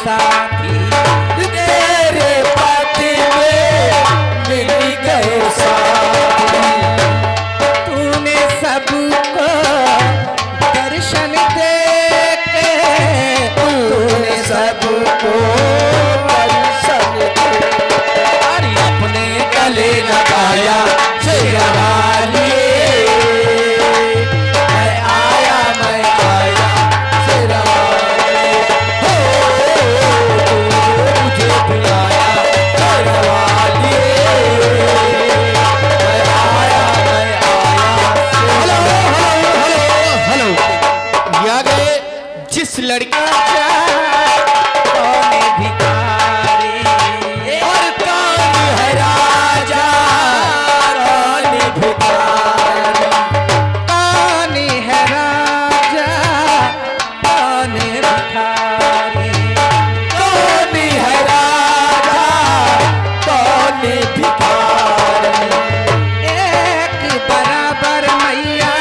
साथी तेरे पथ में मिल गए साथी। तूने सबको दर्शन दे के तूने सबको दर्शन दे अरे अपने गले लगाया शेरवाली। जिस लड़की कौन है भिखारी और कौन है राजा, कौन भिखारी, कौन है राजा, कौन भिखारी, कौन है राजा, कौन भिखारी। एक बराबर मैया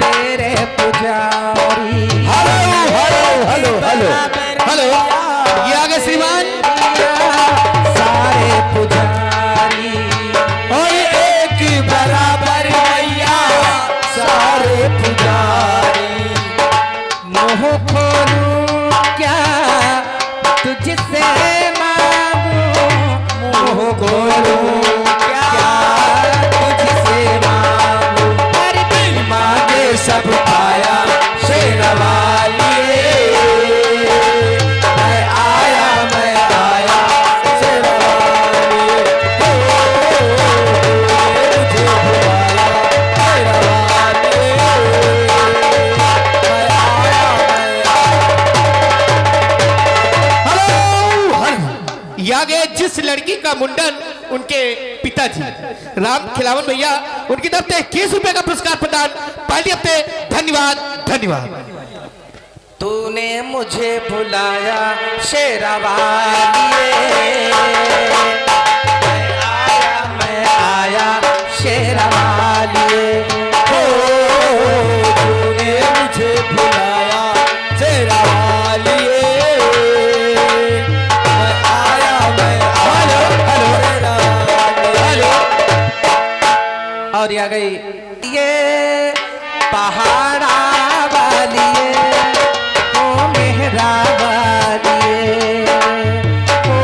तेरे पुजारी। हेलो हेलो हेलो ये आगे श्रीमान सारे पुजारी और एक बराबर मैया सारे पुजारी। मुँह खोलूं क्या तुझसे मांगूं, मुँह खोलूं क्या तुझसे मांगूं। अरे मांगे सब पाया शेरवाली। यागे जिस लड़की का मुंडन उनके पिताजी राम खिलावन भैया उनकी तरफ से 21 रुपए का पुरस्कार प्रदान पहले हफ्ते। धन्यवाद धन्यवाद। तूने मुझे बुलाया शेरवाली, मैं आया शेरवाली। हो तूने मुझे बुलाया शेरवाली, और आ गई ये पहाड़ा वाली ओ मेहरा वाली। ओ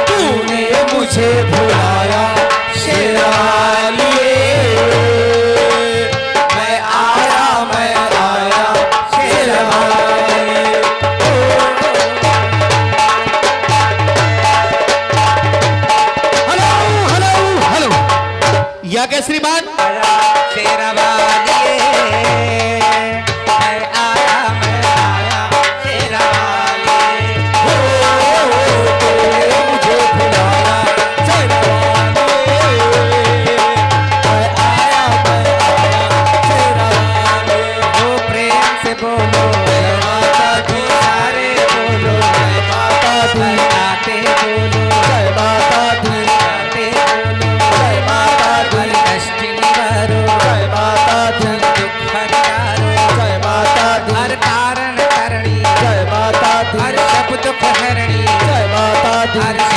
तूने मुझे बुलाया शेरवाली, मैं आया शेरवाली। हेलो हेलो हेलो या के श्रीमान शेरवाली, मैं आया शेरवाली। हो तूने मुझे बुलाया शेरवाली, मैं आया शेरवाली। ओ प्रेम से बोलो जय माता दी, सारे बोलो जय माता दी, आते बोलो जय माता दी, आते बोलो जय माता दी। कष्ट निवारो जय माता दी, दुख हरियारो जय माता दी, हर कारण करणी जय माता दी, हर सब दुख हरणी जय माता दी।